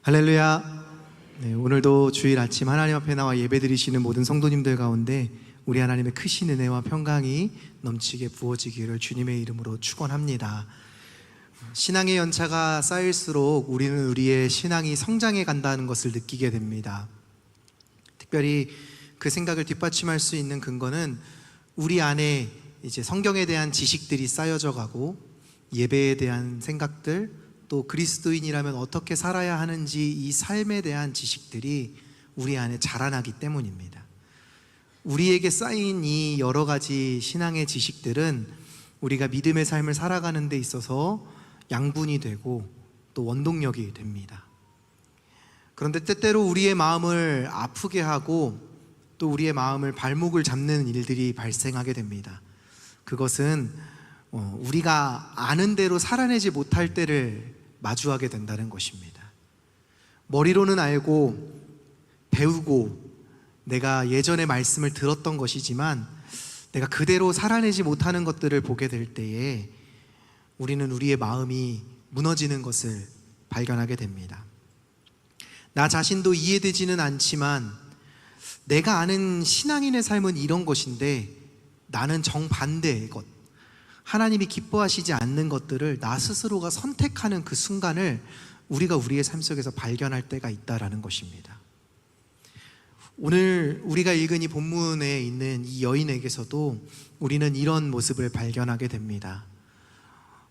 할렐루야. 네, 오늘도 주일 아침 하나님 앞에 나와 예배드리시는 모든 성도님들 가운데 우리 하나님의 크신 은혜와 평강이 넘치게 부어지기를 주님의 이름으로 축원합니다. 신앙의 연차가 쌓일수록 우리는 우리의 신앙이 성장해 간다는 것을 느끼게 됩니다. 특별히 그 생각을 뒷받침할 수 있는 근거는 우리 안에 이제 성경에 대한 지식들이 쌓여져 가고 예배에 대한 생각들, 또 그리스도인이라면 어떻게 살아야 하는지 이 삶에 대한 지식들이 우리 안에 자라나기 때문입니다. 우리에게 쌓인 이 여러 가지 신앙의 지식들은 우리가 믿음의 삶을 살아가는 데 있어서 양분이 되고 또 원동력이 됩니다. 그런데 때때로 우리의 마음을 아프게 하고 또 우리의 마음을 발목을 잡는 일들이 발생하게 됩니다. 그것은 우리가 아는 대로 살아내지 못할 때를 마주하게 된다는 것입니다. 머리로는 알고 배우고 내가 예전에 말씀을 들었던 것이지만 내가 그대로 살아내지 못하는 것들을 보게 될 때에 우리는 우리의 마음이 무너지는 것을 발견하게 됩니다. 나 자신도 이해되지는 않지만 내가 아는 신앙인의 삶은 이런 것인데 나는 정반대의 것, 하나님이 기뻐하시지 않는 것들을 나 스스로가 선택하는 그 순간을 우리가 우리의 삶 속에서 발견할 때가 있다라는 것입니다. 오늘 우리가 읽은 이 본문에 있는 이 여인에게서도 우리는 이런 모습을 발견하게 됩니다.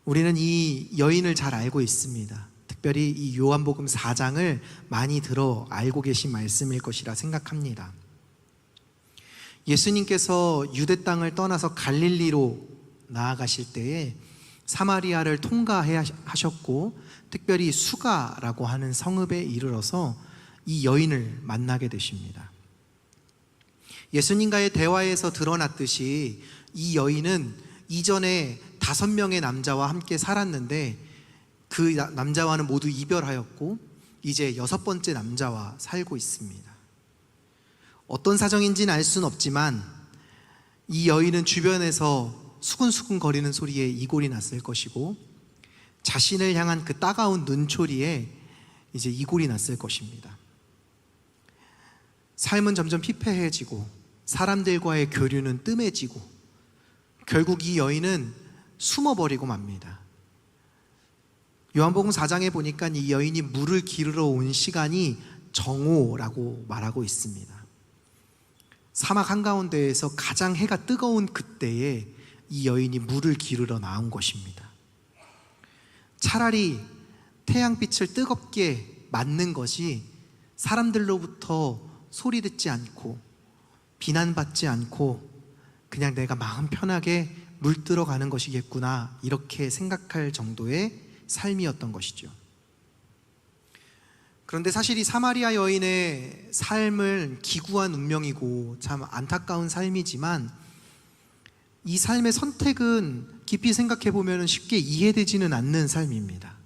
우리는 이 여인을 잘 알고 있습니다. 특별히 이 요한복음 4장을 많이 들어 알고 계신 말씀일 것이라 생각합니다. 예수님께서 유대 땅을 떠나서 갈릴리로 나아가실 때에 사마리아를 통과하셨고 특별히 수가라고 하는 성읍에 이르러서 이 여인을 만나게 되십니다. 예수님과의 대화에서 드러났듯이 이 여인은 이전에 5명의 남자와 함께 살았는데 그 남자와는 모두 이별하였고 이제 6번째 남자와 살고 있습니다. 어떤 사정인지는 알 수는 없지만 이 여인은 주변에서 수근수근 거리는 소리에 이골이 났을 것이고 자신을 향한 그 따가운 눈초리에 이제 이골이 났을 것입니다. 삶은 점점 피폐해지고 사람들과의 교류는 뜸해지고 결국 이 여인은 숨어버리고 맙니다. 요한복음 4장에 보니까 이 여인이 물을 기르러 온 시간이 정오라고 말하고 있습니다. 사막 한가운데에서 가장 해가 뜨거운 그때에 이 여인이 물을 기르러 나온 것입니다. 차라리 태양빛을 뜨겁게 맞는 것이 사람들로부터 소리 듣지 않고 비난받지 않고 그냥 내가 마음 편하게 물들어 가는 것이겠구나 이렇게 생각할 정도의 삶이었던 것이죠. 그런데 사실 이 사마리아 여인의 삶은 기구한 운명이고 참 안타까운 삶이지만 이 삶의 선택은 깊이 생각해 보면 쉽게 이해되지는 않는 삶입니다.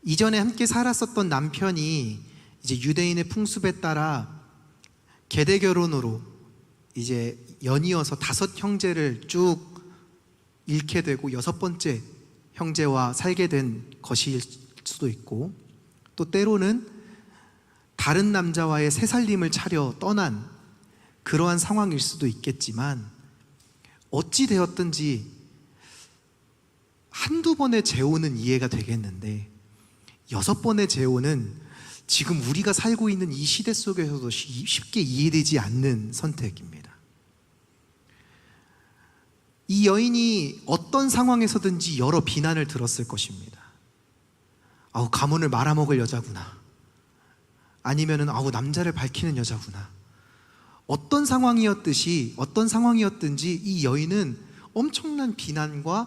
이전에 함께 살았었던 남편이 이제 유대인의 풍습에 따라 계대 결혼으로 이제 연이어서 5 형제를 쭉 잃게 되고 6번째 형제와 살게 된 것일 수도 있고 또 때로는 다른 남자와의 새살림을 차려 떠난 그러한 상황일 수도 있겠지만 어찌 되었든지 한두 번의 재혼은 이해가 되겠는데 6번의 재혼은 지금 우리가 살고 있는 이 시대 속에서도 쉽게 이해되지 않는 선택입니다. 이 여인이 어떤 상황에서든지 여러 비난을 들었을 것입니다. 아우, 가문을 말아먹을 여자구나. 아니면은 아우, 남자를 밝히는 여자구나. 어떤 상황이었든지 이 여인은 엄청난 비난과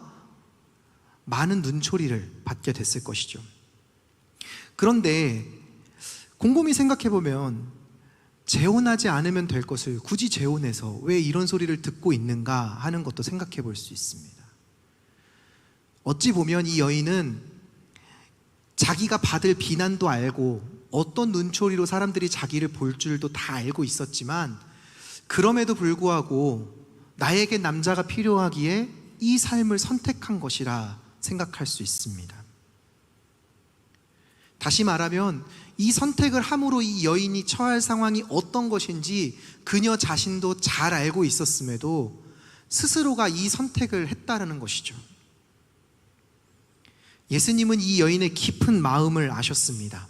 많은 눈초리를 받게 됐을 것이죠. 그런데 곰곰이 생각해보면 재혼하지 않으면 될 것을 굳이 재혼해서 왜 이런 소리를 듣고 있는가 하는 것도 생각해 볼 수 있습니다. 어찌 보면 이 여인은 자기가 받을 비난도 알고 어떤 눈초리로 사람들이 자기를 볼 줄도 다 알고 있었지만 그럼에도 불구하고 나에게 남자가 필요하기에 이 삶을 선택한 것이라 생각할 수 있습니다. 다시 말하면 이 선택을 함으로 이 여인이 처할 상황이 어떤 것인지 그녀 자신도 잘 알고 있었음에도 스스로가 이 선택을 했다는 것이죠. 예수님은 이 여인의 깊은 마음을 아셨습니다.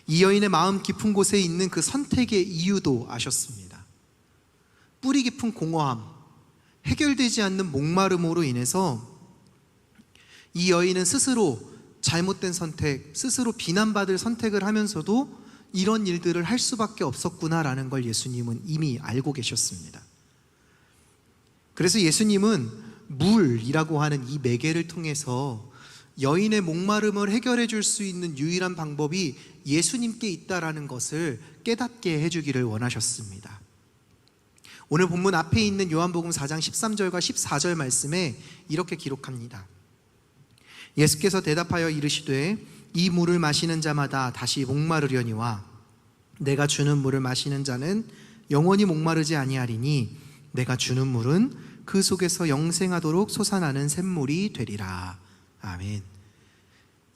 이 여인의 마음 깊은 곳에 있는 그 선택의 이유도 아셨습니다. 뿌리 깊은 공허함, 해결되지 않는 목마름으로 인해서 이 여인은 스스로 잘못된 선택, 스스로 비난받을 선택을 하면서도 이런 일들을 할 수밖에 없었구나라는 걸 예수님은 이미 알고 계셨습니다. 그래서 예수님은 물이라고 하는 이 매개를 통해서 여인의 목마름을 해결해 줄 수 있는 유일한 방법이 예수님께 있다라는 것을 깨닫게 해주기를 원하셨습니다. 오늘 본문 앞에 있는 요한복음 4장 13절과 14절 말씀에 이렇게 기록합니다. 예수께서 대답하여 이르시되 이 물을 마시는 자마다 다시 목마르려니와 내가 주는 물을 마시는 자는 영원히 목마르지 아니하리니 내가 주는 물은 그 속에서 영생하도록 솟아나는 샘물이 되리라. 아멘.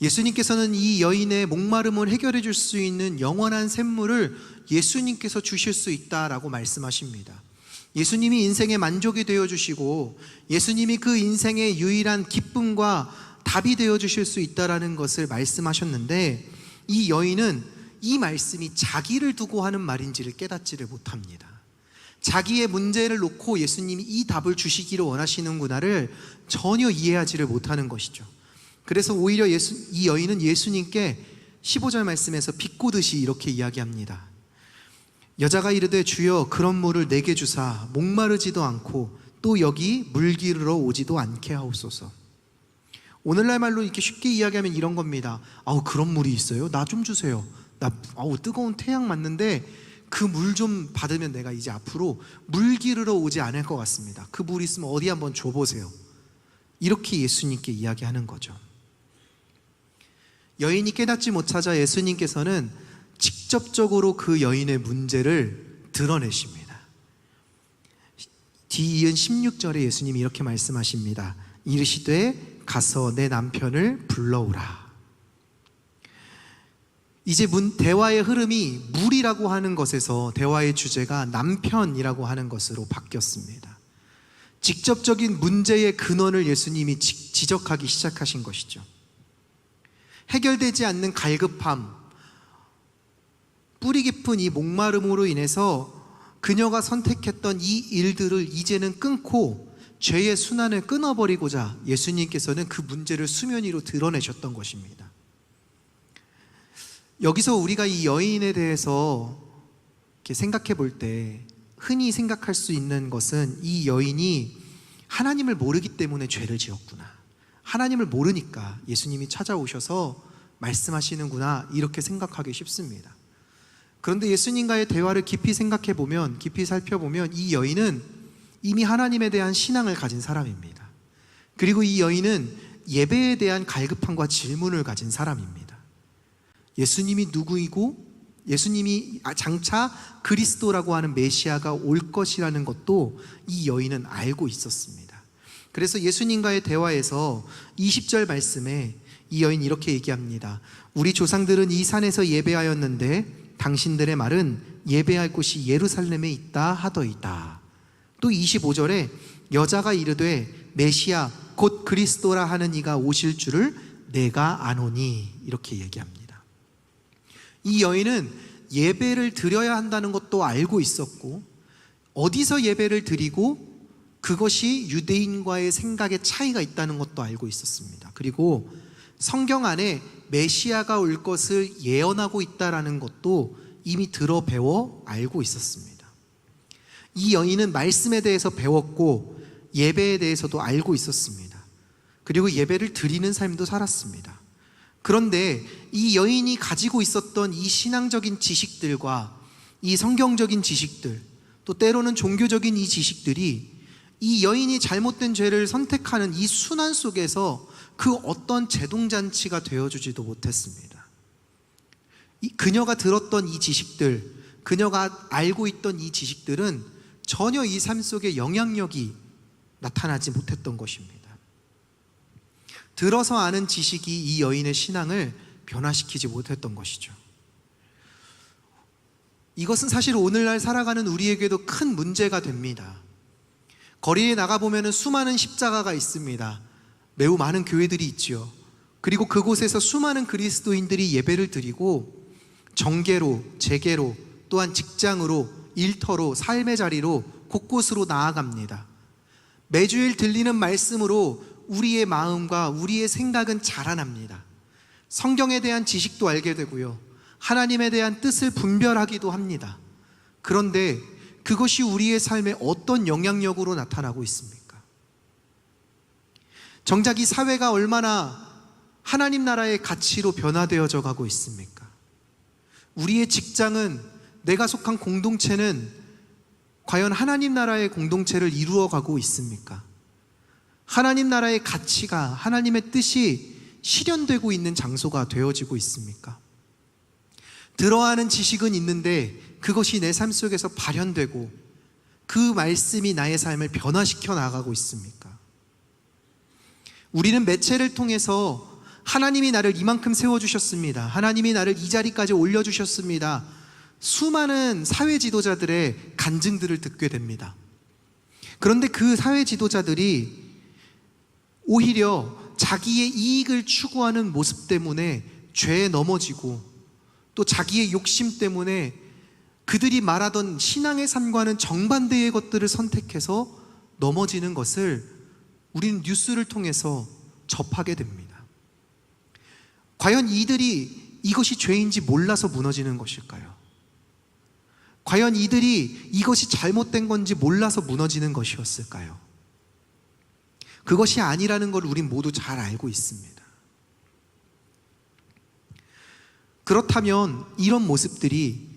예수님께서는 이 여인의 목마름을 해결해 줄 수 있는 영원한 샘물을 예수님께서 주실 수 있다라고 말씀하십니다. 예수님이 인생의 만족이 되어주시고 예수님이 그 인생의 유일한 기쁨과 답이 되어주실 수 있다라는 것을 말씀하셨는데 이 여인은 이 말씀이 자기를 두고 하는 말인지를 깨닫지를 못합니다. 자기의 문제를 놓고 예수님이 이 답을 주시기를 원하시는구나를 전혀 이해하지를 못하는 것이죠. 그래서 오히려 이 여인은 예수님께 15절 말씀에서 비꼬듯이 이렇게 이야기합니다. 여자가 이르되 주여 그런 물을 내게 주사 목마르지도 않고 또 여기 물 기르러 오지도 않게 하옵소서. 오늘날 말로 이렇게 쉽게 이야기하면 이런 겁니다. 아우 그런 물이 있어요? 나 좀 주세요. 나 뜨거운 태양 맞는데 그 물 좀 받으면 내가 이제 앞으로 물 기르러 오지 않을 것 같습니다. 그 물 있으면 어디 한번 줘보세요. 이렇게 예수님께 이야기하는 거죠. 여인이 깨닫지 못하자 예수님께서는 직접적으로 그 여인의 문제를 드러내십니다. 뒤이은 16절에 예수님이 이렇게 말씀하십니다. 이르시되 가서 내 남편을 불러오라. 이제 대화의 흐름이 물이라고 하는 것에서 대화의 주제가 남편이라고 하는 것으로 바뀌었습니다. 직접적인 문제의 근원을 예수님이 지적하기 시작하신 것이죠. 해결되지 않는 갈급함, 뿌리 깊은 이 목마름으로 인해서 그녀가 선택했던 이 일들을 이제는 끊고 죄의 순환을 끊어버리고자 예수님께서는 그 문제를 수면 위로 드러내셨던 것입니다. 여기서 우리가 이 여인에 대해서 이렇게 생각해 볼 때 흔히 생각할 수 있는 것은 이 여인이 하나님을 모르기 때문에 죄를 지었구나, 하나님을 모르니까 예수님이 찾아오셔서 말씀하시는구나, 이렇게 생각하기 쉽습니다. 그런데 예수님과의 대화를 깊이 생각해 보면, 깊이 살펴보면 이 여인은 이미 하나님에 대한 신앙을 가진 사람입니다. 그리고 이 여인은 예배에 대한 갈급함과 질문을 가진 사람입니다. 예수님이 누구이고 예수님이 장차 그리스도라고 하는 메시아가 올 것이라는 것도 이 여인은 알고 있었습니다. 그래서 예수님과의 대화에서 20절 말씀에 이 여인이 이렇게 얘기합니다. 우리 조상들은 이 산에서 예배하였는데 당신들의 말은 예배할 곳이 예루살렘에 있다 하더이다. 또 25절에 여자가 이르되 메시아 곧 그리스도라 하는 이가 오실 줄을 내가 아노니, 이렇게 얘기합니다. 이 여인은 예배를 드려야 한다는 것도 알고 있었고, 어디서 예배를 드리고 그것이 유대인과의 생각의 차이가 있다는 것도 알고 있었습니다. 그리고 성경 안에 메시아가 올 것을 예언하고 있다는 것도 이미 들어 배워 알고 있었습니다. 이 여인은 말씀에 대해서 배웠고 예배에 대해서도 알고 있었습니다. 그리고 예배를 드리는 삶도 살았습니다. 그런데 이 여인이 가지고 있었던 이 신앙적인 지식들과 이 성경적인 지식들, 또 때로는 종교적인 이 지식들이 이 여인이 잘못된 죄를 선택하는 이 순환 속에서 그 어떤 제동잔치가 되어주지도 못했습니다. 그녀가 들었던 이 지식들, 그녀가 알고 있던 이 지식들은 전혀 이 삶 속에 영향력이 나타나지 못했던 것입니다. 들어서 아는 지식이 이 여인의 신앙을 변화시키지 못했던 것이죠. 이것은 사실 오늘날 살아가는 우리에게도 큰 문제가 됩니다. 거리에 나가보면 수많은 십자가가 있습니다. 매우 많은 교회들이 있지요. 그리고 그곳에서 수많은 그리스도인들이 예배를 드리고 정계로, 재계로, 또한 직장으로, 일터로, 삶의 자리로 곳곳으로 나아갑니다. 매주일 들리는 말씀으로 우리의 마음과 우리의 생각은 자라납니다. 성경에 대한 지식도 알게 되고요, 하나님에 대한 뜻을 분별하기도 합니다. 그런데 그것이 우리의 삶에 어떤 영향력으로 나타나고 있습니까? 정작 이 사회가 얼마나 하나님 나라의 가치로 변화되어져 가고 있습니까? 우리의 직장은, 내가 속한 공동체는 과연 하나님 나라의 공동체를 이루어가고 있습니까? 하나님 나라의 가치가, 하나님의 뜻이 실현되고 있는 장소가 되어지고 있습니까? 들어하는 지식은 있는데 그것이 내 삶 속에서 발현되고 그 말씀이 나의 삶을 변화시켜 나가고 있습니까? 우리는 매체를 통해서 하나님이 나를 이만큼 세워주셨습니다, 하나님이 나를 이 자리까지 올려주셨습니다, 수많은 사회 지도자들의 간증들을 듣게 됩니다. 그런데 그 사회 지도자들이 오히려 자기의 이익을 추구하는 모습 때문에 죄에 넘어지고, 또 자기의 욕심 때문에 그들이 말하던 신앙의 삶과는 정반대의 것들을 선택해서 넘어지는 것을 우리는 뉴스를 통해서 접하게 됩니다. 과연 이들이 이것이 죄인지 몰라서 무너지는 것일까요? 과연 이들이 이것이 잘못된 건지 몰라서 무너지는 것이었을까요? 그것이 아니라는 걸 우린 모두 잘 알고 있습니다. 그렇다면 이런 모습들이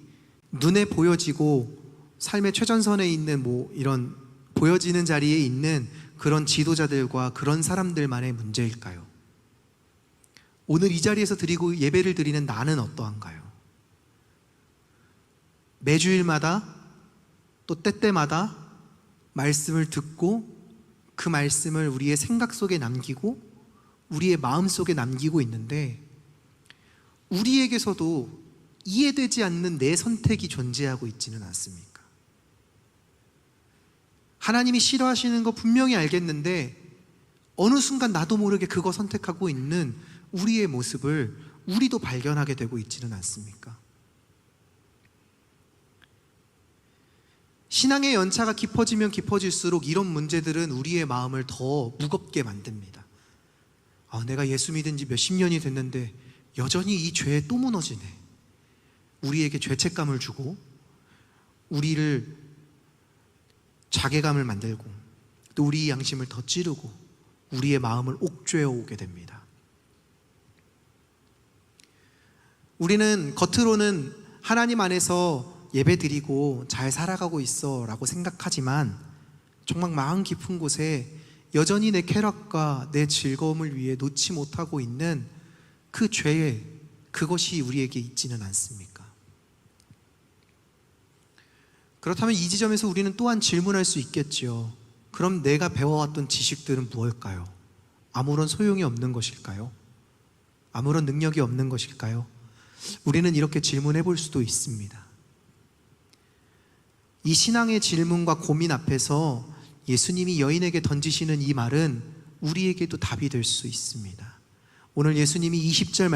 눈에 보여지고 삶의 최전선에 있는 이런 보여지는 자리에 있는 그런 지도자들과 그런 사람들만의 문제일까요? 오늘 이 자리에서 드리고 예배를 드리는 나는 어떠한가요? 매주일마다 또 때때마다 말씀을 듣고 그 말씀을 우리의 생각 속에 남기고 우리의 마음 속에 남기고 있는데, 우리에게서도 이해되지 않는 내 선택이 존재하고 있지는 않습니까? 하나님이 싫어하시는 거 분명히 알겠는데 어느 순간 나도 모르게 그거 선택하고 있는 우리의 모습을 우리도 발견하게 되고 있지는 않습니까? 신앙의 연차가 깊어지면 깊어질수록 이런 문제들은 우리의 마음을 더 무겁게 만듭니다. 내가 예수 믿은 지 몇십 년이 됐는데 여전히 이 죄에 또 무너지네. 우리에게 죄책감을 주고 우리를 자괴감을 만들고 또 우리의 양심을 더 찌르고 우리의 마음을 옥죄어 오게 됩니다. 우리는 겉으로는 하나님 안에서 예배드리고 잘 살아가고 있어 라고 생각하지만 정말 마음 깊은 곳에 여전히 내 쾌락과 내 즐거움을 위해 놓지 못하고 있는 그 죄에, 그것이 우리에게 있지는 않습니까? 그렇다면 이 지점에서 우리는 또한 질문할 수 있겠지요. 그럼 내가 배워왔던 지식들은 무엇일까요? 아무런 소용이 없는 것일까요? 아무런 능력이 없는 것일까요? 우리는 이렇게 질문해 볼 수도 있습니다. 이 신앙의 질문과 고민 앞에서 예수님이 여인에게 던지시는 이 말은 우리에게도 답이 될 수 있습니다. 오늘 예수님이 22절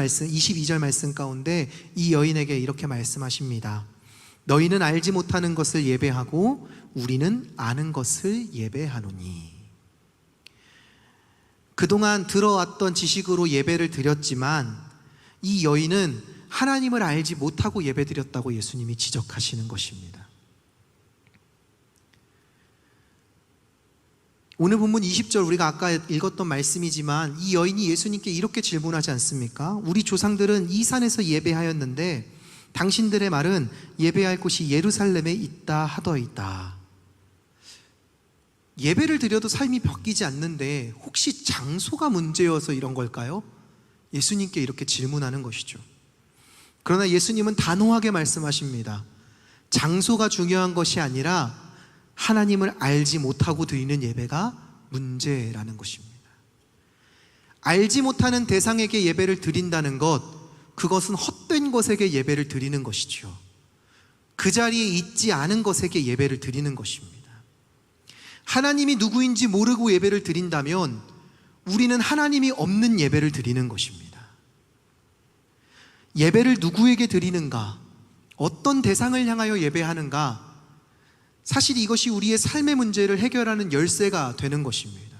말씀 가운데 이 여인에게 이렇게 말씀하십니다. 너희는 알지 못하는 것을 예배하고 우리는 아는 것을 예배하노니. 그동안 들어왔던 지식으로 예배를 드렸지만 이 여인은 하나님을 알지 못하고 예배드렸다고 예수님이 지적하시는 것입니다. 오늘 본문 20절, 우리가 아까 읽었던 말씀이지만 이 여인이 예수님께 이렇게 질문하지 않습니까? 우리 조상들은 이 산에서 예배하였는데 당신들의 말은 예배할 곳이 예루살렘에 있다 하더이다. 예배를 드려도 삶이 바뀌지 않는데 혹시 장소가 문제여서 이런 걸까요? 예수님께 이렇게 질문하는 것이죠. 그러나 예수님은 단호하게 말씀하십니다. 장소가 중요한 것이 아니라 하나님을 알지 못하고 드리는 예배가 문제라는 것입니다. 알지 못하는 대상에게 예배를 드린다는 것, 그것은 헛된 것에게 예배를 드리는 것이지요. 그 자리에 있지 않은 것에게 예배를 드리는 것입니다. 하나님이 누구인지 모르고 예배를 드린다면 우리는 하나님이 없는 예배를 드리는 것입니다. 예배를 누구에게 드리는가? 어떤 대상을 향하여 예배하는가? 사실 이것이 우리의 삶의 문제를 해결하는 열쇠가 되는 것입니다.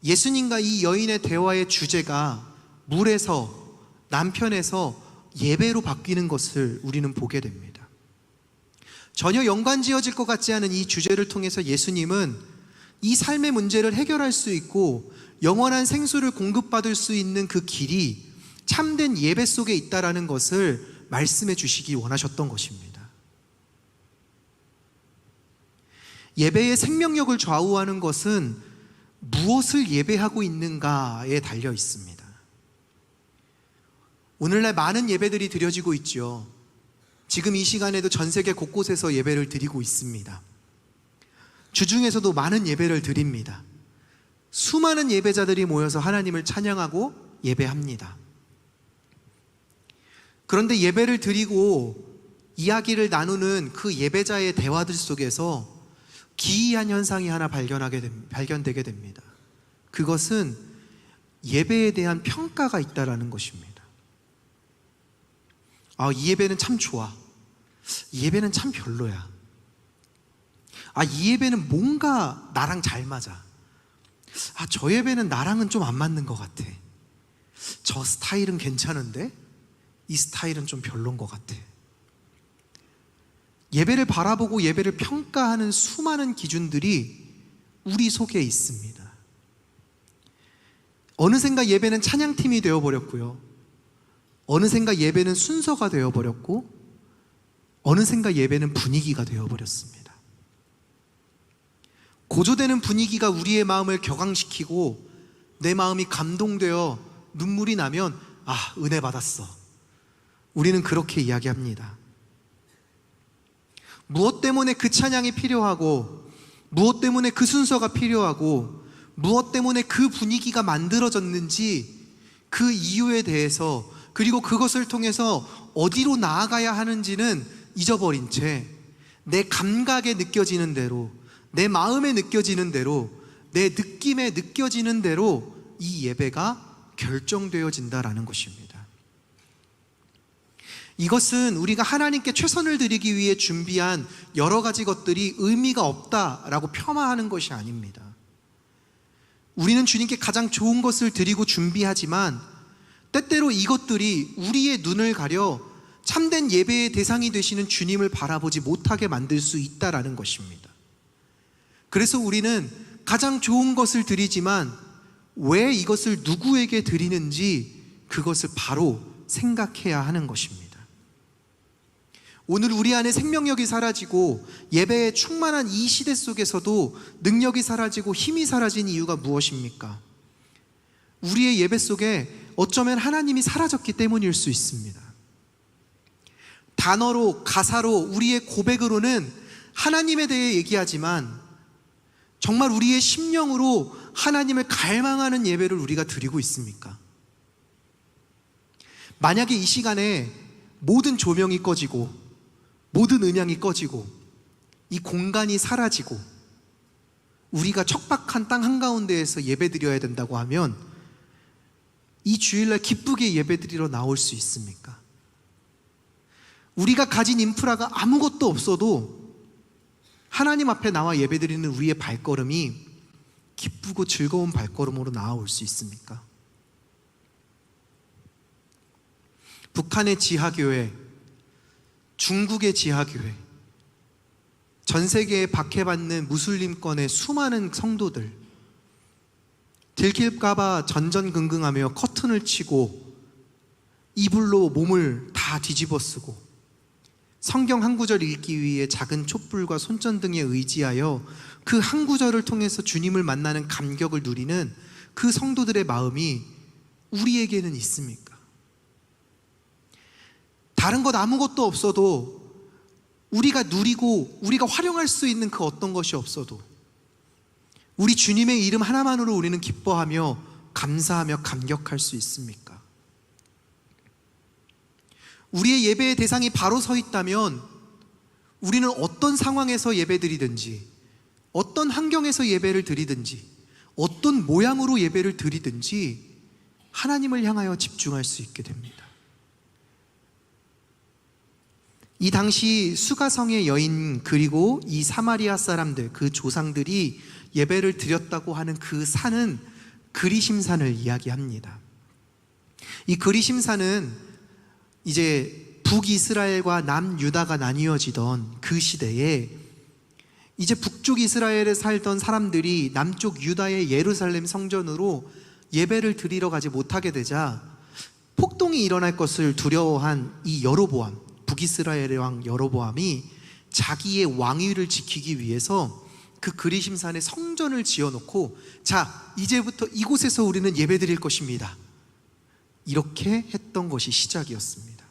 예수님과 이 여인의 대화의 주제가 물에서, 남편에서 예배로 바뀌는 것을 우리는 보게 됩니다. 전혀 연관지어질 것 같지 않은 이 주제를 통해서 예수님은 이 삶의 문제를 해결할 수 있고 영원한 생수를 공급받을 수 있는 그 길이 참된 예배 속에 있다라는 것을 말씀해 주시기 원하셨던 것입니다. 예배의 생명력을 좌우하는 것은 무엇을 예배하고 있는가에 달려 있습니다. 오늘날 많은 예배들이 드려지고 있죠. 지금 이 시간에도 전 세계 곳곳에서 예배를 드리고 있습니다. 주중에서도 많은 예배를 드립니다. 수많은 예배자들이 모여서 하나님을 찬양하고 예배합니다. 그런데 예배를 드리고 이야기를 나누는 그 예배자의 대화들 속에서 기이한 현상이 하나 발견되게 됩니다. 그것은 예배에 대한 평가가 있다라는 것입니다. 이 예배는 참 좋아. 이 예배는 참 별로야. 이 예배는 뭔가 나랑 잘 맞아. 저 예배는 나랑은 좀 안 맞는 것 같아. 저 스타일은 괜찮은데 이 스타일은 좀 별론 것 같아. 예배를 바라보고 예배를 평가하는 수많은 기준들이 우리 속에 있습니다. 어느샌가 예배는 찬양팀이 되어버렸고요. 어느샌가 예배는 순서가 되어버렸고 어느샌가 예배는 분위기가 되어버렸습니다. 고조되는 분위기가 우리의 마음을 격앙시키고 내 마음이 감동되어 눈물이 나면 은혜 받았어. 우리는 그렇게 이야기합니다. 무엇 때문에 그 찬양이 필요하고 무엇 때문에 그 순서가 필요하고 무엇 때문에 그 분위기가 만들어졌는지 그 이유에 대해서 그리고 그것을 통해서 어디로 나아가야 하는지는 잊어버린 채 내 감각에 느껴지는 대로 내 마음에 느껴지는 대로 내 느낌에 느껴지는 대로 이 예배가 결정되어진다라는 것입니다. 이것은 우리가 하나님께 최선을 드리기 위해 준비한 여러 가지 것들이 의미가 없다라고 폄하하는 것이 아닙니다. 우리는 주님께 가장 좋은 것을 드리고 준비하지만 때때로 이것들이 우리의 눈을 가려 참된 예배의 대상이 되시는 주님을 바라보지 못하게 만들 수 있다라는 것입니다. 그래서 우리는 가장 좋은 것을 드리지만 왜 이것을 누구에게 드리는지 그것을 바로 생각해야 하는 것입니다. 오늘 우리 안에 생명력이 사라지고 예배에 충만한 이 시대 속에서도 능력이 사라지고 힘이 사라진 이유가 무엇입니까? 우리의 예배 속에 어쩌면 하나님이 사라졌기 때문일 수 있습니다. 단어로, 가사로, 우리의 고백으로는 하나님에 대해 얘기하지만 정말 우리의 심령으로 하나님을 갈망하는 예배를 우리가 드리고 있습니까? 만약에 이 시간에 모든 조명이 꺼지고 모든 음향이 꺼지고 이 공간이 사라지고 우리가 척박한 땅 한가운데에서 예배드려야 된다고 하면 이 주일날 기쁘게 예배드리러 나올 수 있습니까? 우리가 가진 인프라가 아무것도 없어도 하나님 앞에 나와 예배드리는 우리의 발걸음이 기쁘고 즐거운 발걸음으로 나아올 수 있습니까? 북한의 지하교회, 중국의 지하교회, 전 세계에 박해받는 무슬림권의 수많은 성도들, 들킬까봐 전전긍긍하며 커튼을 치고 이불로 몸을 다 뒤집어 쓰고 성경 한 구절 읽기 위해 작은 촛불과 손전등에 의지하여 그 한 구절을 통해서 주님을 만나는 감격을 누리는 그 성도들의 마음이 우리에게는 있습니까? 다른 것 아무것도 없어도 우리가 누리고 우리가 활용할 수 있는 그 어떤 것이 없어도 우리 주님의 이름 하나만으로 우리는 기뻐하며 감사하며 감격할 수 있습니까? 우리의 예배의 대상이 바로 서 있다면 우리는 어떤 상황에서 예배드리든지, 어떤 환경에서 예배를 드리든지, 어떤 모양으로 예배를 드리든지 하나님을 향하여 집중할 수 있게 됩니다. 이 당시 수가성의 여인, 그리고 이 사마리아 사람들, 그 조상들이 예배를 드렸다고 하는 그 산은 그리심산을 이야기합니다. 이 그리심산은 이제 북이스라엘과 남유다가 나뉘어지던 그 시대에 이제 북쪽 이스라엘에 살던 사람들이 남쪽 유다의 예루살렘 성전으로 예배를 드리러 가지 못하게 되자 폭동이 일어날 것을 두려워한 이 여로보암, 북이스라엘의 왕 여로보암이 자기의 왕위를 지키기 위해서 그 그리심산에 성전을 지어놓고, 자, 이제부터 이곳에서 우리는 예배 드릴 것입니다, 이렇게 했던 것이 시작이었습니다.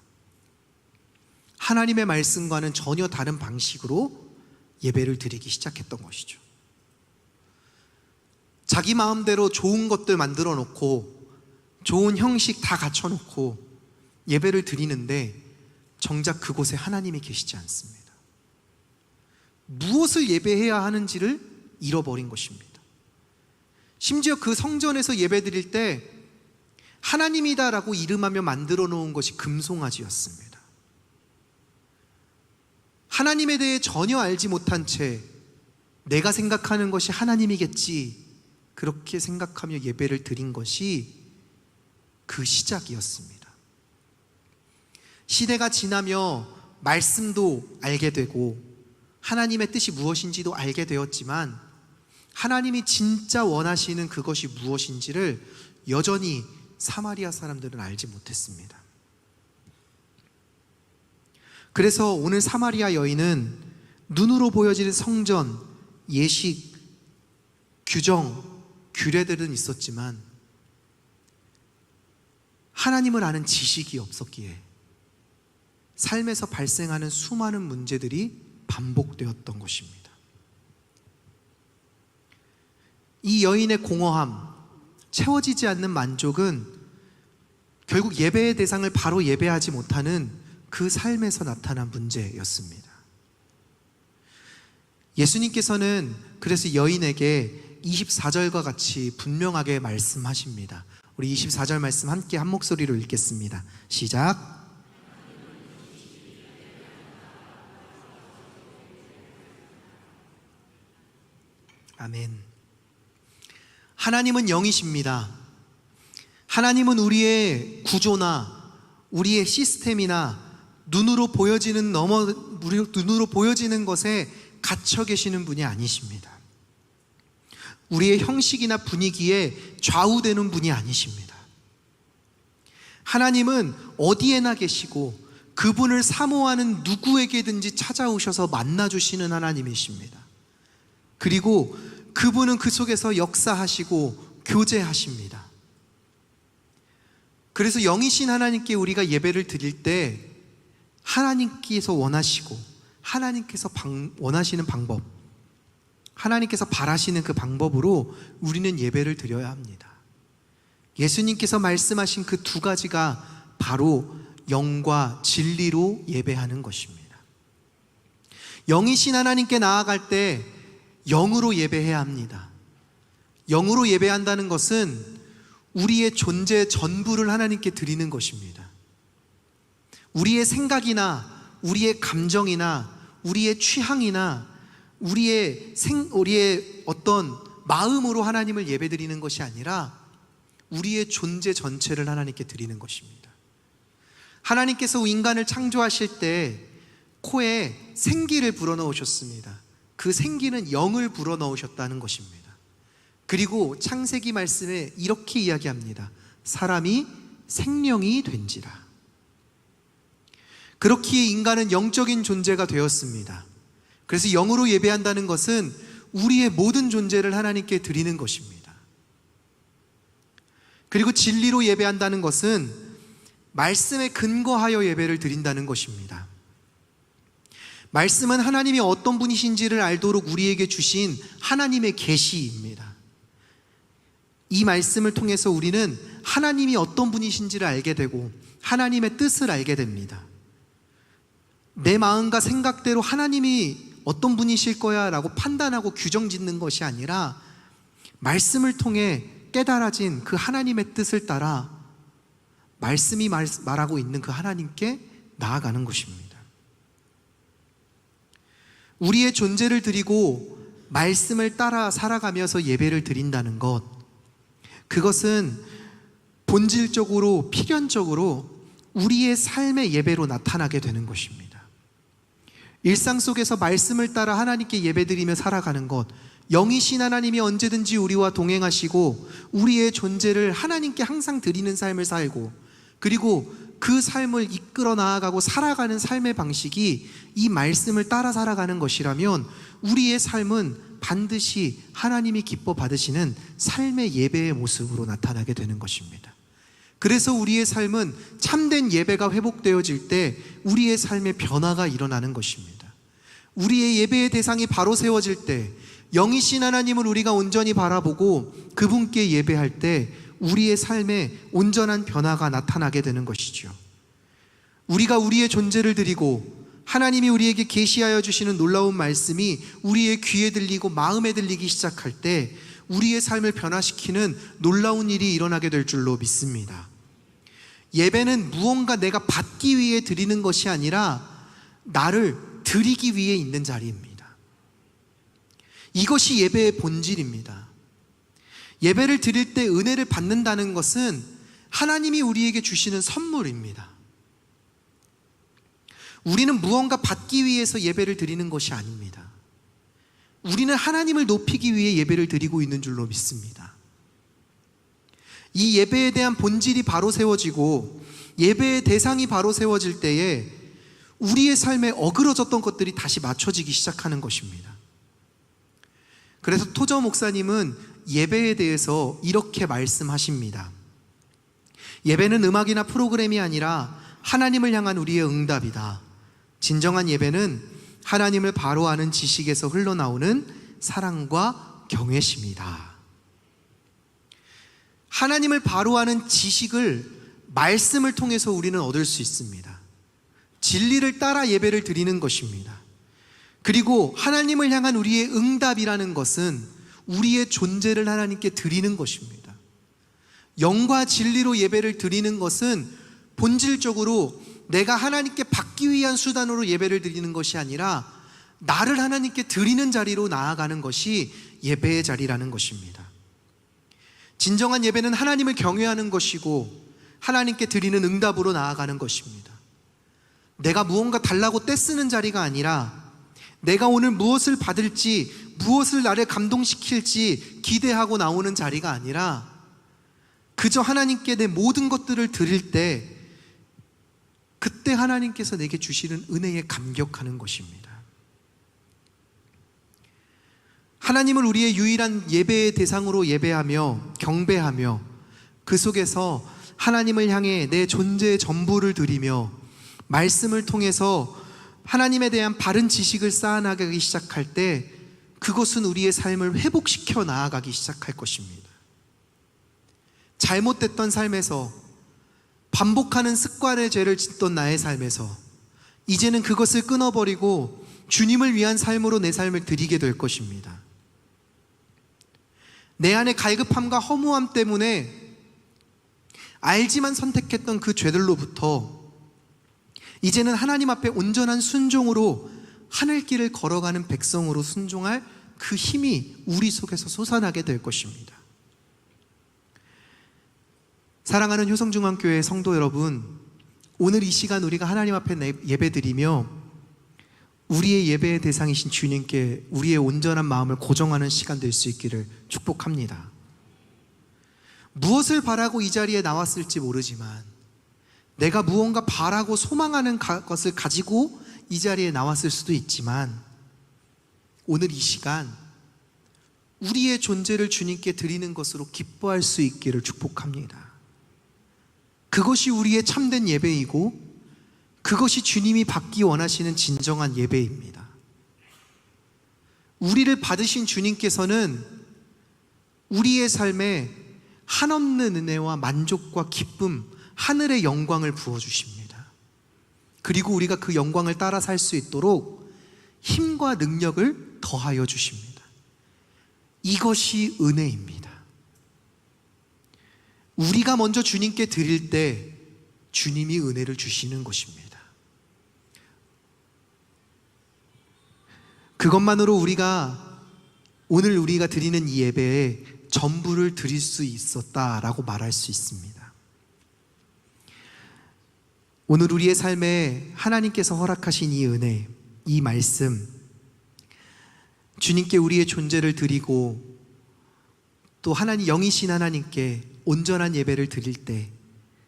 하나님의 말씀과는 전혀 다른 방식으로 예배를 드리기 시작했던 것이죠. 자기 마음대로 좋은 것들 만들어 놓고 좋은 형식 다 갖춰 놓고 예배를 드리는데 정작 그곳에 하나님이 계시지 않습니다. 무엇을 예배해야 하는지를 잃어버린 것입니다. 심지어 그 성전에서 예배 드릴 때 하나님이다라고 이름하며 만들어 놓은 것이 금송아지였습니다. 하나님에 대해 전혀 알지 못한 채 내가 생각하는 것이 하나님이겠지, 그렇게 생각하며 예배를 드린 것이 그 시작이었습니다. 시대가 지나며 말씀도 알게 되고 하나님의 뜻이 무엇인지도 알게 되었지만 하나님이 진짜 원하시는 그것이 무엇인지를 여전히 사마리아 사람들은 알지 못했습니다. 그래서 오늘 사마리아 여인은 눈으로 보여지는 성전, 예식, 규정, 규례들은 있었지만 하나님을 아는 지식이 없었기에 삶에서 발생하는 수많은 문제들이 반복되었던 것입니다. 이 여인의 공허함, 채워지지 않는 만족은 결국 예배의 대상을 바로 예배하지 못하는 그 삶에서 나타난 문제였습니다. 예수님께서는 그래서 여인에게 24절과 같이 분명하게 말씀하십니다. 우리 24절 말씀 함께 한 목소리로 읽겠습니다. 시작. 아멘. 하나님은 영이십니다. 하나님은 우리의 구조나 우리의 시스템이나 눈으로 보여지는 것에 갇혀 계시는 분이 아니십니다. 우리의 형식이나 분위기에 좌우되는 분이 아니십니다. 하나님은 어디에나 계시고 그분을 사모하는 누구에게든지 찾아오셔서 만나주시는 하나님이십니다. 그리고 그분은 그 속에서 역사하시고 교제하십니다. 그래서 영이신 하나님께 우리가 예배를 드릴 때 하나님께서 원하시고 하나님께서 원하시는 방법, 하나님께서 바라시는 그 방법으로 우리는 예배를 드려야 합니다. 예수님께서 말씀하신 그 두 가지가 바로 영과 진리로 예배하는 것입니다. 영이신 하나님께 나아갈 때 영으로 예배해야 합니다. 영으로 예배한다는 것은 우리의 존재 전부를 하나님께 드리는 것입니다. 우리의 생각이나 우리의 감정이나 우리의 취향이나 우리의 어떤 마음으로 하나님을 예배드리는 것이 아니라 우리의 존재 전체를 하나님께 드리는 것입니다. 하나님께서 인간을 창조하실 때 코에 생기를 불어넣으셨습니다. 그 생기는 영을 불어넣으셨다는 것입니다. 그리고 창세기 말씀에 이렇게 이야기합니다. 사람이 생명이 된지라. 그렇기에 인간은 영적인 존재가 되었습니다. 그래서 영으로 예배한다는 것은 우리의 모든 존재를 하나님께 드리는 것입니다. 그리고 진리로 예배한다는 것은 말씀에 근거하여 예배를 드린다는 것입니다. 말씀은 하나님이 어떤 분이신지를 알도록 우리에게 주신 하나님의 계시입니다. 이 말씀을 통해서 우리는 하나님이 어떤 분이신지를 알게 되고 하나님의 뜻을 알게 됩니다. 내 마음과 생각대로 하나님이 어떤 분이실 거야 라고 판단하고 규정 짓는 것이 아니라 말씀을 통해 깨달아진 그 하나님의 뜻을 따라 말씀이 말하고 있는 그 하나님께 나아가는 것입니다. 우리의 존재를 드리고 말씀을 따라 살아가면서 예배를 드린다는 것, 그것은 본질적으로 필연적으로 우리의 삶의 예배로 나타나게 되는 것입니다. 일상 속에서 말씀을 따라 하나님께 예배드리며 살아가는 것, 영이신 하나님이 언제든지 우리와 동행하시고 우리의 존재를 하나님께 항상 드리는 삶을 살고, 그리고 그 삶을 이끌어 나아가고 살아가는 삶의 방식이 이 말씀을 따라 살아가는 것이라면 우리의 삶은 반드시 하나님이 기뻐 받으시는 삶의 예배의 모습으로 나타나게 되는 것입니다. 그래서 우리의 삶은 참된 예배가 회복되어질 때 우리의 삶의 변화가 일어나는 것입니다. 우리의 예배의 대상이 바로 세워질 때, 영이신 하나님을 우리가 온전히 바라보고 그분께 예배할 때 우리의 삶에 온전한 변화가 나타나게 되는 것이죠. 우리가 우리의 존재를 드리고 하나님이 우리에게 계시하여 주시는 놀라운 말씀이 우리의 귀에 들리고 마음에 들리기 시작할 때 우리의 삶을 변화시키는 놀라운 일이 일어나게 될 줄로 믿습니다. 예배는 무언가 내가 받기 위해 드리는 것이 아니라 나를 드리기 위해 있는 자리입니다. 이것이 예배의 본질입니다. 예배를 드릴 때 은혜를 받는다는 것은 하나님이 우리에게 주시는 선물입니다. 우리는 무언가 받기 위해서 예배를 드리는 것이 아닙니다. 우리는 하나님을 높이기 위해 예배를 드리고 있는 줄로 믿습니다. 이 예배에 대한 본질이 바로 세워지고 예배의 대상이 바로 세워질 때에 우리의 삶에 어그러졌던 것들이 다시 맞춰지기 시작하는 것입니다. 그래서 토저 목사님은 예배에 대해서 이렇게 말씀하십니다. 예배는 음악이나 프로그램이 아니라 하나님을 향한 우리의 응답이다. 진정한 예배는 하나님을 바로 아는 지식에서 흘러나오는 사랑과 경외심이다. 하나님을 바로 아는 지식을 말씀을 통해서 우리는 얻을 수 있습니다. 진리를 따라 예배를 드리는 것입니다. 그리고 하나님을 향한 우리의 응답이라는 것은 우리의 존재를 하나님께 드리는 것입니다. 영과 진리로 예배를 드리는 것은 본질적으로 내가 하나님께 받기 위한 수단으로 예배를 드리는 것이 아니라 나를 하나님께 드리는 자리로 나아가는 것이 예배의 자리라는 것입니다. 진정한 예배는 하나님을 경외하는 것이고 하나님께 드리는 응답으로 나아가는 것입니다. 내가 무언가 달라고 떼쓰는 자리가 아니라 내가 오늘 무엇을 받을지, 무엇을 나를 감동시킬지 기대하고 나오는 자리가 아니라 그저 하나님께 내 모든 것들을 드릴 때 그때 하나님께서 내게 주시는 은혜에 감격하는 것입니다. 하나님을 우리의 유일한 예배의 대상으로 예배하며 경배하며 그 속에서 하나님을 향해 내 존재의 전부를 드리며 말씀을 통해서 하나님에 대한 바른 지식을 쌓아나가기 시작할 때 그것은 우리의 삶을 회복시켜 나아가기 시작할 것입니다. 잘못됐던 삶에서 반복하는 습관의 죄를 짓던 나의 삶에서 이제는 그것을 끊어버리고 주님을 위한 삶으로 내 삶을 드리게 될 것입니다. 내 안의 갈급함과 허무함 때문에 알지만 선택했던 그 죄들로부터 이제는 하나님 앞에 온전한 순종으로 하늘길을 걸어가는 백성으로 순종할 그 힘이 우리 속에서 솟아나게 될 것입니다. 사랑하는 효성중앙교회 성도 여러분, 오늘 이 시간 우리가 하나님 앞에 예배드리며 우리의 예배의 대상이신 주님께 우리의 온전한 마음을 고정하는 시간 될 수 있기를 축복합니다. 무엇을 바라고 이 자리에 나왔을지 모르지만 내가 무언가 바라고 소망하는 것을 가지고 이 자리에 나왔을 수도 있지만 오늘 이 시간 우리의 존재를 주님께 드리는 것으로 기뻐할 수 있기를 축복합니다. 그것이 우리의 참된 예배이고 그것이 주님이 받기 원하시는 진정한 예배입니다. 우리를 받으신 주님께서는 우리의 삶에 한없는 은혜와 만족과 기쁨, 하늘의 영광을 부어주십니다. 그리고 우리가 그 영광을 따라 살 수 있도록 힘과 능력을 더하여 주십니다. 이것이 은혜입니다. 우리가 먼저 주님께 드릴 때 주님이 은혜를 주시는 것입니다. 그것만으로 오늘 우리가 드리는 이 예배에 전부를 드릴 수 있었다라고 말할 수 있습니다. 오늘 우리의 삶에 하나님께서 허락하신 이 은혜, 이 말씀, 주님께 우리의 존재를 드리고 또 영이신 하나님께 온전한 예배를 드릴 때,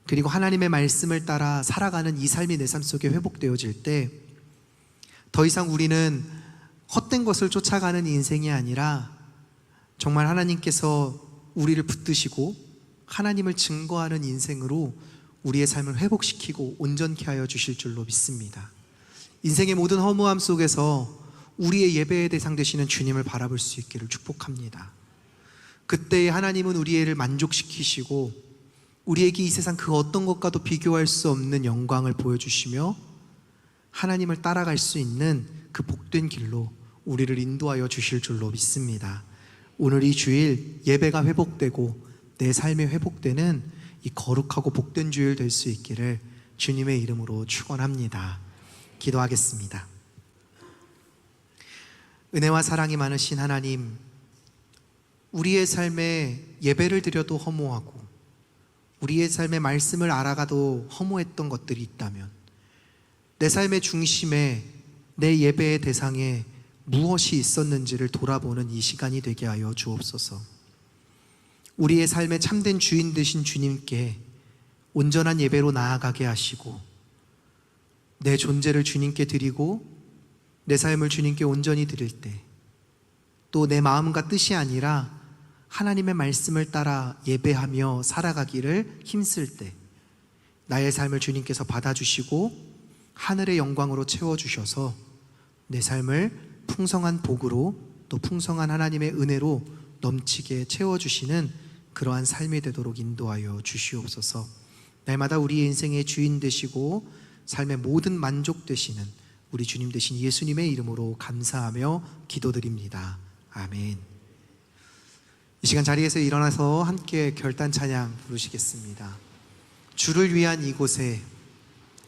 그리고 하나님의 말씀을 따라 살아가는 이 삶이 내 삶 속에 회복되어질 때 더 이상 우리는 헛된 것을 쫓아가는 인생이 아니라 정말 하나님께서 우리를 붙드시고 하나님을 증거하는 인생으로 우리의 삶을 회복시키고 온전케 하여 주실 줄로 믿습니다. 인생의 모든 허무함 속에서 우리의 예배의 대상 되시는 주님을 바라볼 수 있기를 축복합니다. 그때에 하나님은 우리를 만족시키시고 우리에게 이 세상 그 어떤 것과도 비교할 수 없는 영광을 보여주시며 하나님을 따라갈 수 있는 그 복된 길로 우리를 인도하여 주실 줄로 믿습니다. 오늘 이 주일 예배가 회복되고 내 삶이 회복되는 이 거룩하고 복된 주일 될 수 있기를 주님의 이름으로 축원합니다. 기도하겠습니다. 은혜와 사랑이 많으신 하나님, 우리의 삶에 예배를 드려도 허무하고 우리의 삶에 말씀을 알아가도 허무했던 것들이 있다면 내 삶의 중심에 내 예배의 대상에 무엇이 있었는지를 돌아보는 이 시간이 되게 하여 주옵소서. 우리의 삶의 참된 주인 되신 주님께 온전한 예배로 나아가게 하시고 내 존재를 주님께 드리고 내 삶을 주님께 온전히 드릴 때 또 내 마음과 뜻이 아니라 하나님의 말씀을 따라 예배하며 살아가기를 힘쓸 때 나의 삶을 주님께서 받아주시고 하늘의 영광으로 채워주셔서 내 삶을 풍성한 복으로 또 풍성한 하나님의 은혜로 넘치게 채워주시는 그러한 삶이 되도록 인도하여 주시옵소서. 날마다 우리의 인생의 주인 되시고 삶의 모든 만족 되시는 우리 주님 되신 예수님의 이름으로 감사하며 기도드립니다. 아멘. 이 시간 자리에서 일어나서 함께 결단 찬양 부르시겠습니다. 주를 위한 이곳에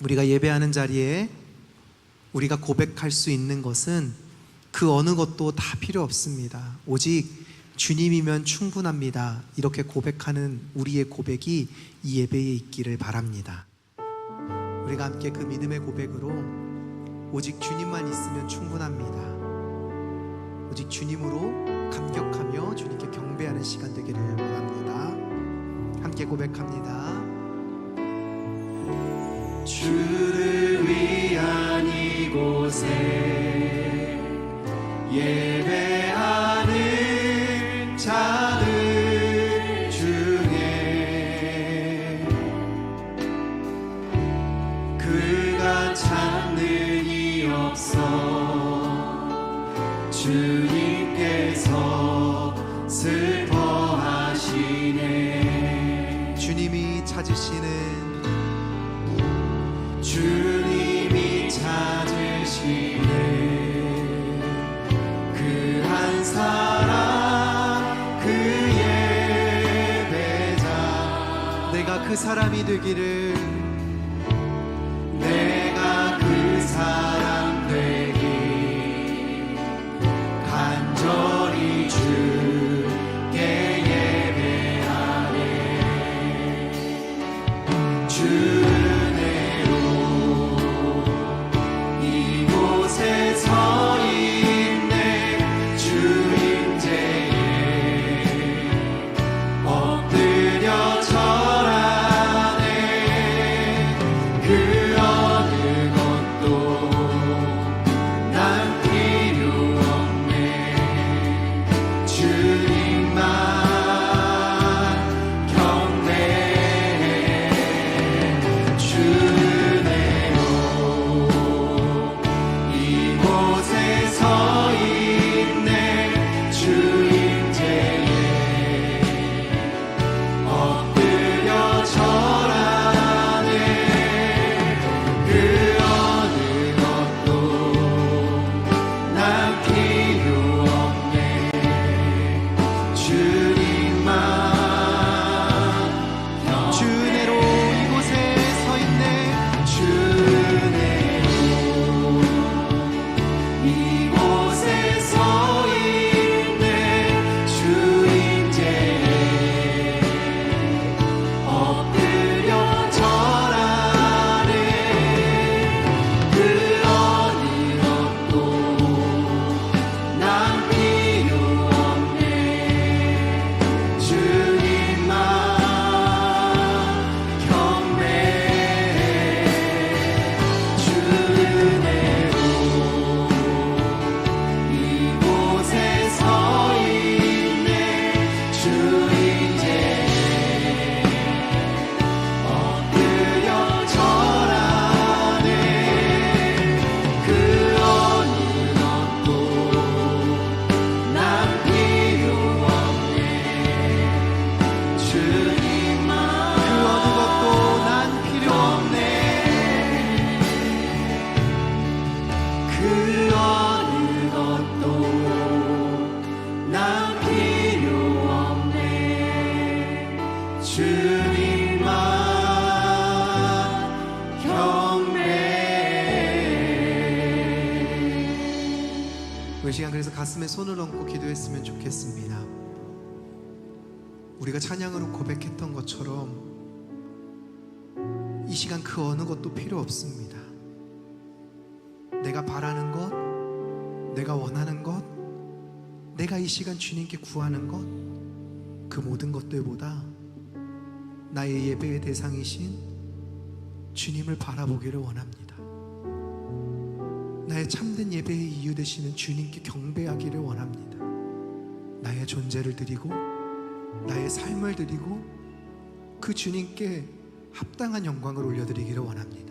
우리가 예배하는 자리에 우리가 고백할 수 있는 것은 그 어느 것도 다 필요 없습니다. 오직 주님이면 충분합니다. 이렇게 고백하는 우리의 고백이 이 예배에 있기를 바랍니다. 우리가 함께 그 믿음의 고백으로 오직 주님만 있으면 충분합니다. 오직 주님으로 감격하며 주님께 경배하는 시간 되기를 원합니다. 함께 고백합니다. 주를 위한 이곳에 예배하는 자들 중에 그가 찾는 이 없어 주님께서 슬퍼하시네. 주님이 찾으시는 그 한 사람 그 예배자 내가 그 사람이 되기를 내가 그 사람 되기 간절히 주께 예배하네. 주 은혜로 이곳에 서 있네. 주 임재에 엎드려 절하네. 그 어느 것도 나 필요 없네. 주님만 경배해. 이 시간 그래서 가슴에 손을 얹고 기도했으면 좋겠습니다. 우리가 찬양으로 고백했던 것처럼 이 시간 그 어느 것도 필요 없습니다. 내가 바라는 것, 내가 원하는 것, 내가 이 시간 주님께 구하는 것, 그 모든 것들보다 나의 예배의 대상이신 주님을 바라보기를 원합니다. 나의 참된 예배의 이유 되시는 주님께 경배하기를 원합니다. 나의 존재를 드리고 나의 삶을 드리고 그 주님께 합당한 영광을 올려드리기를 원합니다.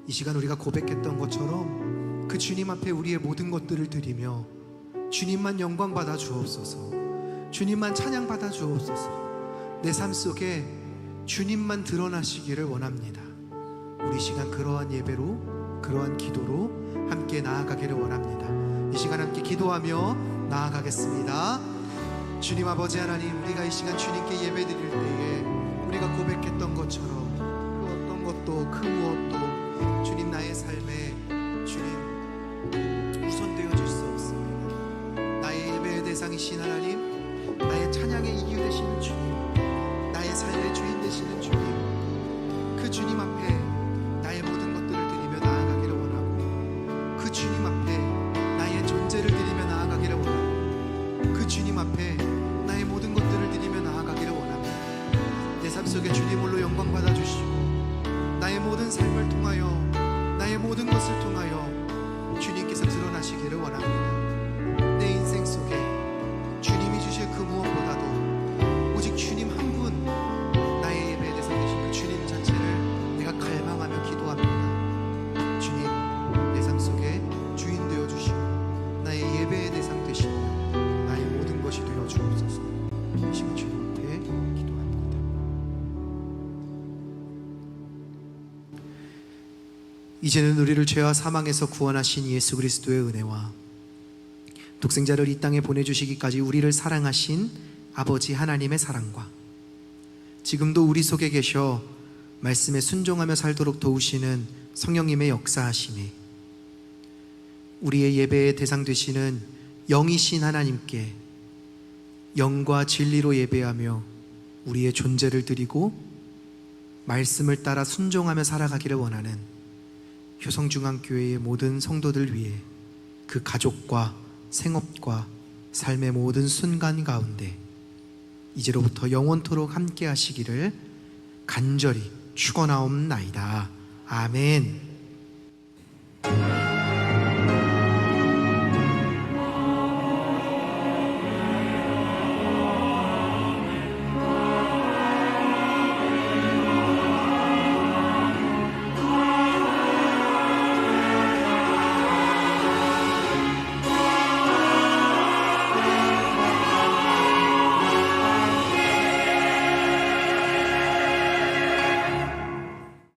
이 시간 우리가 고백했던 것처럼 그 주님 앞에 우리의 모든 것들을 드리며 주님만 영광 받아 주옵소서, 주님만 찬양 받아 주옵소서, 내 삶 속에 주님만 드러나시기를 원합니다. 우리 시간 그러한 예배로, 그러한 기도로 함께 나아가기를 원합니다. 이 시간 함께 기도하며 나아가겠습니다. 주님 아버지 하나님, 우리가 이 시간 주님께 예배 드릴 때에 우리가 고백했던 것처럼 그 어떤 것도 그 무엇도 주님 나의 삶에 주님 우선되어 줄 수 없습니다. 나의 예배의 대상이신 하나님, 나의 찬양의 이유 되시는 주님, 나의 삶의 주인 되시는 주님, 그 주님 앞에 나의 모든 것들을 드리며 나아가기를 원하고, 그 주님 앞에 나의 존재를 드리며 나아가기를 원하고, 그 주님 앞에 나의 모든 것들을 드리며 나아가기를 원합니다. 내 삶 속에 주님 홀로 영광 받아주시고 나의 모든 삶을 통하여, 나의 모든 것을 통하여 주님께서 드러나시기를 원합니다. 내 인생 속에 주님이 주실 그 무엇보다도 오직 주님 한 분, 나의 예배에 대해서 되시는 주님 자체를 내가 갈망하며 기도합니다. 주님, 내 삶 속에 주인 되어 주시고 나의 예배의 대상 되시며 나의 모든 것이 되어 주옵소서. 이 시간 주님 앞에 기도합니다. 이제는 우리를 죄와 사망에서 구원하신 예수 그리스도의 은혜와 독생자를 이 땅에 보내주시기까지 우리를 사랑하신 아버지 하나님의 사랑과 지금도 우리 속에 계셔 말씀에 순종하며 살도록 도우시는 성령님의 역사하심이, 우리의 예배의 대상 되시는 영이신 하나님께 영과 진리로 예배하며 우리의 존재를 드리고 말씀을 따라 순종하며 살아가기를 원하는 효성중앙교회의 모든 성도들 위해 그 가족과 생업과 삶의 모든 순간 가운데 이제로부터 영원토록 함께 하시기를 간절히 축원하옵나이다. 아멘.